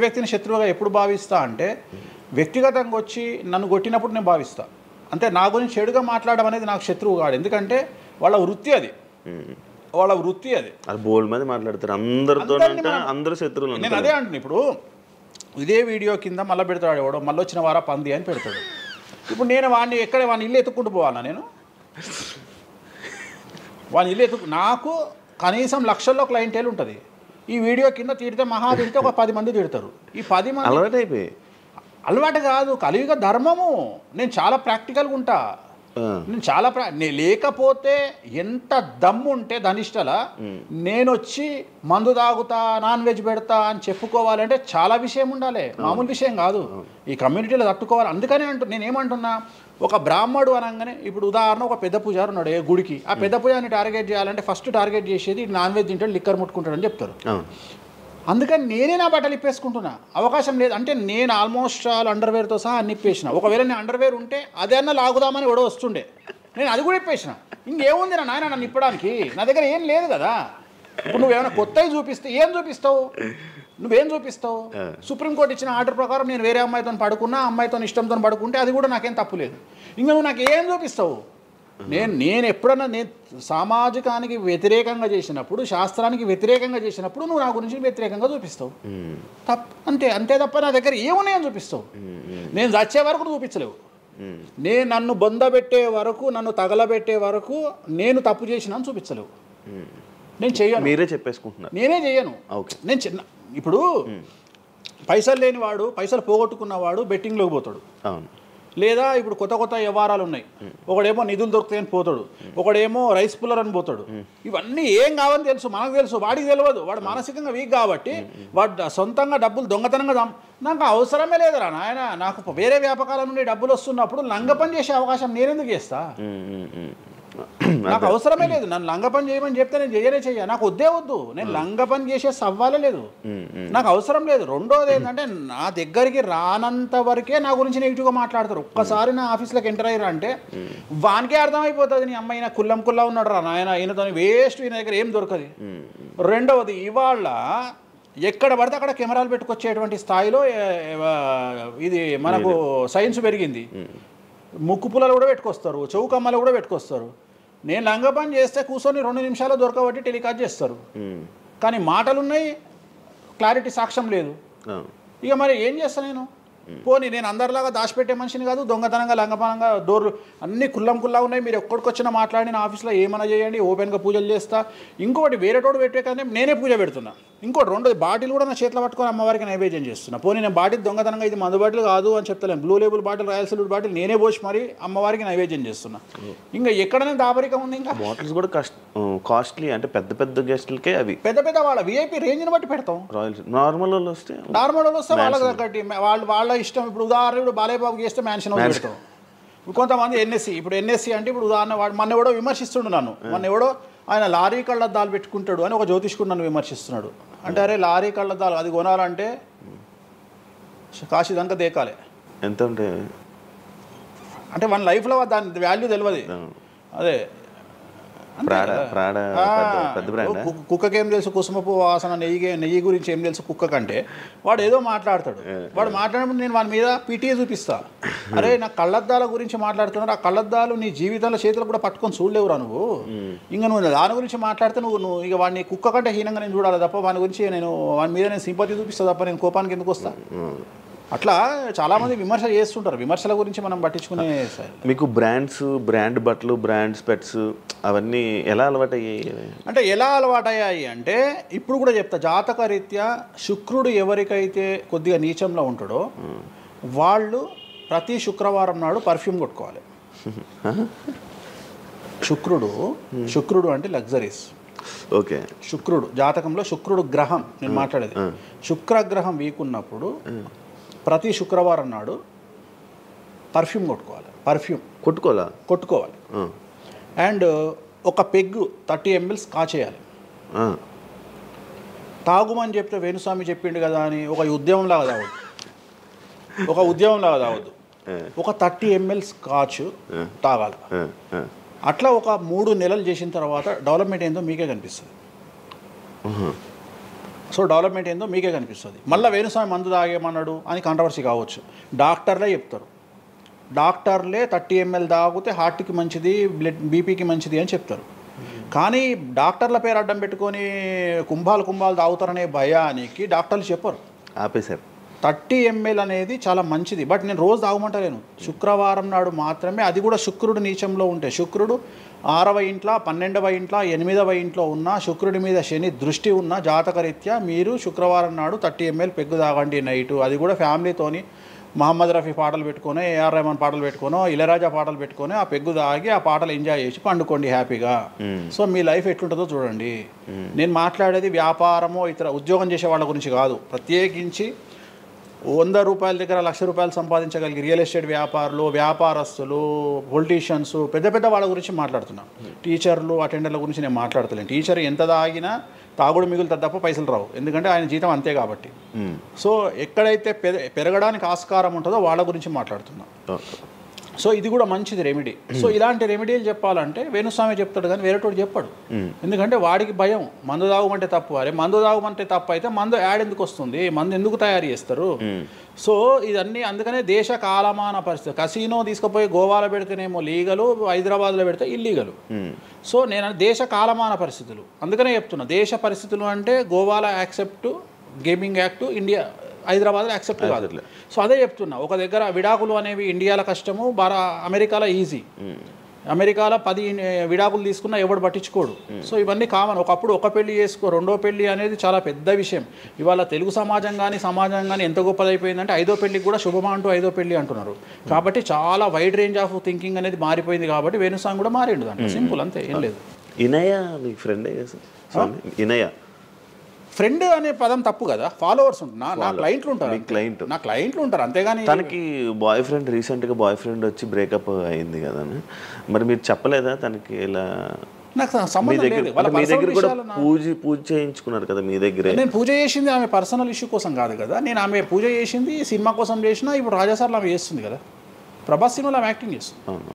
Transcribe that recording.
వ్యక్తిని శత్రువుగా ఎప్పుడు భావిస్తా అంటే వ్యక్తిగతంగా వచ్చి నన్ను కొట్టినప్పుడు నేను భావిస్తా. అంటే నా గురించి చెడుగా మాట్లాడడం అనేది నాకు శత్రువు కాదు. ఎందుకంటే వాళ్ళ వృత్తి అది. అది బోల్డ్ మంది మాట్లాడతారు అందరితో, అందరూ శత్రువులు. నేను అదే అంటున్నా. ఇప్పుడు ఇదే వీడియో కింద మళ్ళీ పెడతాడు ఎవడో, మళ్ళీ వచ్చిన వారా పంది అని పెడతాడు. ఇప్పుడు నేను వాడిని వాడిని ఇల్లు ఎత్తుక్కుంటూ పోవాలా? నేను వాడిని ఇల్లు నాకు కనీసం లక్షల్లో క్లయింటేల్ ఉంటుంది. ఈ వీడియో కింద తిడితే మహా తిడితే ఒక 10 మంది తిడతారు. ఈ 10 మంది అలవాటు కాదు, కలియుగ ధర్మము. నేను చాలా ప్రాక్టికల్గా ఉంటా. నేను చాలా లేకపోతే ఎంత దమ్ము ఉంటే ధనిష్టలా నేను వచ్చి మందు తాగుతా, నాన్ వెజ్ పెడతా అని చెప్పుకోవాలంటే చాలా విషయం ఉండాలి, మామూలు విషయం కాదు. ఈ కమ్యూనిటీలో తట్టుకోవాలి. అందుకనే నేనేమంటున్నా, ఒక బ్రాహ్మడు అనగానే ఇప్పుడు ఉదాహరణ ఒక పెద్ద పూజారి ఉన్నాడు ఏ గుడికి, ఆ పెద్ద పూజారిని టార్గెట్ చేయాలంటే ఫస్ట్ టార్గెట్ చేసేది నాన్ వెజ్ తింటాడు, లిక్కర్ ముట్టుకుంటాడు అని చెప్తారు. అందుకని నేనే నా బట్టలు ఇప్పేసుకుంటున్నా. అవకాశం లేదు అంటే నేను ఆల్మోస్ట్ అండర్వేర్తో సహా అన్ని ఇప్పేసిన. ఒకవేళ నేను అండర్వేర్ ఉంటే అదే అన్న లాగుదామని కూడా వస్తుండే, నేను అది కూడా ఇప్పేసిన. ఇంకేముంది నా నాయన నన్ను ఇప్పడానికి? నా దగ్గర ఏం లేదు కదా. ఇప్పుడు నువ్వేమైనా కొత్తవి చూపిస్తే ఏం చూపిస్తావు? నువ్వేం చూపిస్తావు? సుప్రీంకోర్టు ఇచ్చిన ఆర్డర్ ప్రకారం నేను వేరే అమ్మాయితో పడుకున్నా, అమ్మాయితో ఇష్టంతో పడుకుంటే అది కూడా నాకేం తప్పు లేదు. ఇంకా నువ్వు నాకు ఏం చూపిస్తావు? నేను ఎప్పుడన్నా నేను సామాజికానికి వ్యతిరేకంగా చేసినప్పుడు, శాస్త్రానికి వ్యతిరేకంగా చేసినప్పుడు నువ్వు నా గురించి వ్యతిరేకంగా చూపిస్తావు. అంతే తప్ప నా దగ్గర ఏమున్నాయని చూపిస్తావు? నేను చచ్చే వరకు చూపించలేవు. నేను నన్ను బొందబెట్టే వరకు, నన్ను తగలబెట్టే వరకు నేను తప్పు చేసినా అని చూపించలేవు. నేను చెయ్యను. మీరే చెప్పేసుకుంటున్నారు. నేనే చెయ్యను. నేను ఇప్పుడు పైసలు లేనివాడు, పైసలు పోగొట్టుకున్నవాడు బెట్టింగ్లోకి పోతాడు. లేదా ఇప్పుడు కొత్త వ్యవహారాలు ఉన్నాయి. ఒకడేమో నిధులు దొరుకుతాయని పోతాడు, ఒకడేమో రైస్ పుల్లర్ అని పోతాడు. ఇవన్నీ ఏం కావని తెలుసు, మనకు తెలుసు, వాడికి తెలియదు. వాడు మానసికంగా వీక్ కాబట్టి వాడు సొంతంగా డబ్బులు దొంగతనంగా నాకు అవసరమే లేదురా నాయన. నాకు వేరే వ్యాపకాల నుండి డబ్బులు వస్తున్నప్పుడు లంగ పని చేసే అవకాశం నేనెందుకు చేస్తా? నాకు అవసరమే లేదు. నన్ను లంగ పని చేయమని చెప్తే నేను చెయ్య. నాకు వద్దు. నేను లంగ పని చేసే సవ్వాలే లేదు, నాకు అవసరం లేదు. రెండోది ఏంటంటే నా దగ్గరికి రానంత వరకే నా గురించి నెగిటివ్గా మాట్లాడతారు. ఒక్కసారి నా ఆఫీస్లోకి ఎంటర్ అయ్యారు అంటే వానికే అర్థమైపోతుంది, నీ అమ్మాయి కుల్లా ఉన్నాడు రా నాయన, ఈయనతో వేస్ట్, ఈయన దగ్గర ఏం దొరకదు. రెండవది, ఇవాళ ఎక్కడ పడితే అక్కడ కెమెరాలు పెట్టుకొచ్చేటువంటి స్థాయిలో ఇది మనకు సైన్స్ పెరిగింది. ముక్కు పుల్లలు కూడా పెట్టుకొస్తారు, చౌకమ్మలు కూడా పెట్టుకొస్తారు. నేను లంగ పని చేస్తే కూర్చొని 2 నిమిషాలు దొరకబట్టి టెలికాస్ట్ చేస్తారు. కానీ మాటలున్నాయి, క్లారిటీ సాక్ష్యం లేదు. ఇక మరి ఏం చేస్తాను నేను? పోనీ నేను అందరిలాగా దాచిపెట్టే మనిషిని కాదు, దొంగతనంగా లంగపనంగా డోర్లు అన్నీ కుల్లా ఉన్నాయి. మీరు ఎక్కడికొచ్చినా మాట్లాడి నా ఆఫీస్లో ఏమైనా చేయండి, ఓపెన్గా పూజలు చేస్తా. ఇంకోటి వేరేటోడు పెట్టే కానీ నేనే పూజ పెడుతున్నా. ఇంకోటి రెండోది, బాటిల్ కూడా నా చేతిలో పట్టుకొని అమ్మవారికి నైవేద్యం చేస్తున్నా. పోనీ నేను బాటిల్ దొంగతనంగా ఇది మందు బాటిల్ కాదు అని చెప్తలేను, blue label bottle, royal salute bottle నేనే పోసి మరి అమ్మవారికి నైవేద్యం చేస్తున్నా. ఇంకా ఎక్కడనే దాపరికం ఉంది? ఇంకా బాటిల్స్ కూడా కాస్ట్లీ, అంటే పెద్ద గెస్టులకే అవి పెద్ద వాళ్ళ విఐపీ రేంజ్ని బట్టి పెడతాం. నార్మల్ వాళ్ళు వస్తే వాళ్ళకి తగ్గట్టి వాళ్ళ ఇష్టం. ఇప్పుడు ఉదాహరణ బాలయ్యబాబుకి చేస్తే మ్యాన్షన్ పెడతాం. ఇప్పుడు కొంతమంది ఎన్ఎస్సి అంటే ఇప్పుడు ఉదాహరణ మొన్న ఎవడో విమర్శిస్తుండు నన్ను. మొన్న ఎవడో ఆయన లారీ కళ్ళద్దాలు పెట్టుకుంటాడు అని ఒక జ్యోతిష్కుడు నన్ను విమర్శిస్తున్నాడు. అంటే అరే లారీ కళ్ళద్దాలు అది కొనాలంటే కాశీ దాకా దేకాలి. ఎంత అంటే మన లైఫ్లో దాని వాల్యూ తెలియదు. అదే కుక్కకేం తెలుసు కుసుమపు వాసన, నెయ్యి గురించి ఏం తెలుసు కుక్క కంటే. వాడు ఏదో మాట్లాడతాడు. వాడు మాట్లాడినప్పుడు నేను వాడి మీద పీటీఏ చూపిస్తా. అరే నా కళ్ళద్దాల గురించి మాట్లాడుతున్నాడు, ఆ కళ్ళద్దాలు నీ జీవితంలో చేతులు కూడా పట్టుకొని చూడలేవురా నువ్వు. ఇంకా నువ్వు దాని గురించి మాట్లాడితే నువ్వు ఇక వాడిని కుక్క కంటే హీనంగా నేను చూడాలి తప్ప వాని గురించి వాని మీద నేను సింపతి చూపిస్తా తప్ప నేను కోపానికి ఎందుకు వస్తా? అట్లా చాలామంది విమర్శ చేస్తుంటారు. విమర్శల గురించి మనం పట్టించుకునే. మీకు బ్రాండ్ బట్టలు, బ్రాండ్ స్పెట్స్ అవన్నీ ఎలా అలవాటయ్యాయి? అంటే ఎలా అలవాటయ్యాయి అంటే ఇప్పుడు కూడా చెప్తా, జాతక రీత్యా శుక్రుడు ఎవరికైతే కొద్దిగా నీచంలో ఉంటాడో వాళ్ళు ప్రతి శుక్రవారం నాడు పర్ఫ్యూమ్ కొట్టుకోవాలి. శుక్రుడు అంటే లగ్జరీస్. ఓకే. శుక్రుడు జాతకంలో శుక్రుడు గ్రహం నేను మాట్లాడేది. శుక్రగ్రహం వీక్ ఉన్నప్పుడు ప్రతి శుక్రవారం నాడు పర్ఫ్యూమ్ కొట్టుకోవాలి. అండ్ ఒక పెగ్గు 30 ml కాచేయాలి. తాగుమని చెప్తే వేణుస్వామి చెప్పిండు కదా అని ఒక ఉద్యమంలాగా తాగొద్దు. ఒక 30 ml స్కాచ్ తాగాలి. అట్లా ఒక 3 నెలలు చేసిన తర్వాత డెవలప్మెంట్ ఏందో మీకే కనిపిస్తుంది. సో డెవలప్మెంట్ ఏందో మీకే కనిపిస్తుంది. మళ్ళీ వేణుస్వామి మందు తాగేమన్నాడు అని కాంట్రవర్సీ కావచ్చు. డాక్టర్లే చెప్తారు, డాక్టర్లే 30 ml తాగితే హార్ట్కి మంచిది, బీపీకి మంచిది అని చెప్తారు. కానీ డాక్టర్ల పేరు అడ్డం పెట్టుకొని కుంభాలు తాగుతారనే భయానికి డాక్టర్లు చెప్పరు, ఆపేశారు. 30 ml అనేది చాలా మంచిది, బట్ నేను రోజు తాగమంటలేను. శుక్రవారం నాడు మాత్రమే, అది కూడా శుక్రుడు నీచంలో ఉంటే, శుక్రుడు 6వ ఇంట్లో, 12వ ఇంట్లో, 8వ ఇంట్లో ఉన్న శుక్రుడి మీద శని దృష్టి ఉన్న జాతకరీత్యా మీరు శుక్రవారం నాడు 30 ml పెగ్గు తాగండి నైటు. అది కూడా ఫ్యామిలీతోని మహమ్మద్ రఫీ పాటలు పెట్టుకొని, ఏఆర్ రెహమాన్ పాటలు పెట్టుకొని, ఇళయరాజా పాటలు పెట్టుకొని ఆ పెగ్గు తాగి ఆ పాటలు ఎంజాయ్ చేసి పండుకోండి హ్యాపీగా. సో మీ లైఫ్ ఎట్లుంటుందో చూడండి. నేను మాట్లాడేది వ్యాపారమో ఇతర ఉద్యోగం చేసే వాళ్ళ గురించి కాదు. ప్రత్యేకించి 100 రూపాయల దగ్గర 1,00,000 రూపాయలు సంపాదించగలిగి రియల్ ఎస్టేట్ వ్యాపారులు, వ్యాపారస్తులు, పొలిటీషియన్స్, పెద్ద వాళ్ళ గురించి మాట్లాడుతున్నాను. టీచర్లు, అటెండర్ల గురించి నేను మాట్లాడతలేను. టీచర్ ఎంత తాగినా తాగుడు మిగులుతుంది తప్ప పైసలు రావు, ఎందుకంటే ఆయన జీతం అంతే కాబట్టి. సో ఎక్కడైతే పెరగడానికి ఆస్కారం ఉంటుందో వాళ్ళ గురించి మాట్లాడుతున్నాం. సో ఇది కూడా మంచిది రెమెడీ. సో ఇలాంటి రెమెడీలు చెప్పాలంటే వేణుస్వామి చెప్తాడు కానీ వేరేటోడు చెప్పాడు. ఎందుకంటే వాడికి భయం, మందు తాగమంటే తప్పు. అరే మందు తాగమంటే తప్పు అయితే మందు యాడ్ ఎందుకు వస్తుంది, మందు ఎందుకు తయారు చేస్తారు? సో ఇదన్నీ అందుకనే దేశ కాలమాన పరిస్థితి. కసినో తీసుకుపోయి గోవాలో పెడితేనేమో లీగలు, హైదరాబాద్లో పెడితే ఇల్లీగలు. సో నేను దేశ కాలమాన పరిస్థితులు అందుకనే చెప్తున్నా. దేశ పరిస్థితులు అంటే గోవాలో యాక్సెప్ట్ గేమింగ్ యాక్ట్, ఇండియా హైదరాబాద్లో యాక్సెప్ట్ కాదు. సో అదే చెప్తున్నా, ఒక దగ్గర విడాకులు అనేవి ఇండియాలో కష్టము, అమెరికాలో ఈజీ. అమెరికాలో 10 విడాకులు తీసుకున్నా ఎవడు పట్టించుకోడు. సో ఇవన్నీ కామన్. ఒకప్పుడు ఒక పెళ్లి చేసుకో, రెండో పెళ్లి అనేది చాలా పెద్ద విషయం. ఇవాళ తెలుగు సమాజం కానీ ఎంత గొప్పదైపోయిందంటే 5వ పెళ్లికి కూడా శుభమా అంటూ 5వ పెళ్లి అంటున్నారు. కాబట్టి చాలా వైడ్ రేంజ్ ఆఫ్ థింకింగ్ అనేది మారిపోయింది. కాబట్టి వేణుస్వామి కూడా మారిండు దాంట్లో, సింపుల్ అంతే, ఏం లేదు. ఇనయ మీ ఫ్రెండే స్వామి? ఇనయ ఫ్రెండ్ అనే పదం తప్పు కదా, ఫాలోవర్స్ ఉంటారు, నా క్లయింట్లు ఉంటారు, నా క్లయింట్లు ఉంటారు, అంతేగాని. తనకి బాయ్ ఫ్రెండ్ రీసెంట్గా బాయ్ ఫ్రెండ్ వచ్చి బ్రేకప్ అయింది కదా, మరి మీరు చెప్పలేదా తనకి? ఇలా నాకు సంబంధం లేదు. మీ దగ్గర కూడా పూజ చేయించుకున్నారు కదా మీ దగ్గర. నేను పూజ చేసింది ఆమె పర్సనల్ ఇష్యూ కోసం కాదు కదా, నేను ఆమె పూజ చేసింది సినిమా కోసం చేసిన. ఇప్పుడు రాజాసార్లు ఆమె చేస్తుంది కదా, ప్రభాస్ సినిమాలో ఆమె యాక్టింగ్ చేస్తుంది.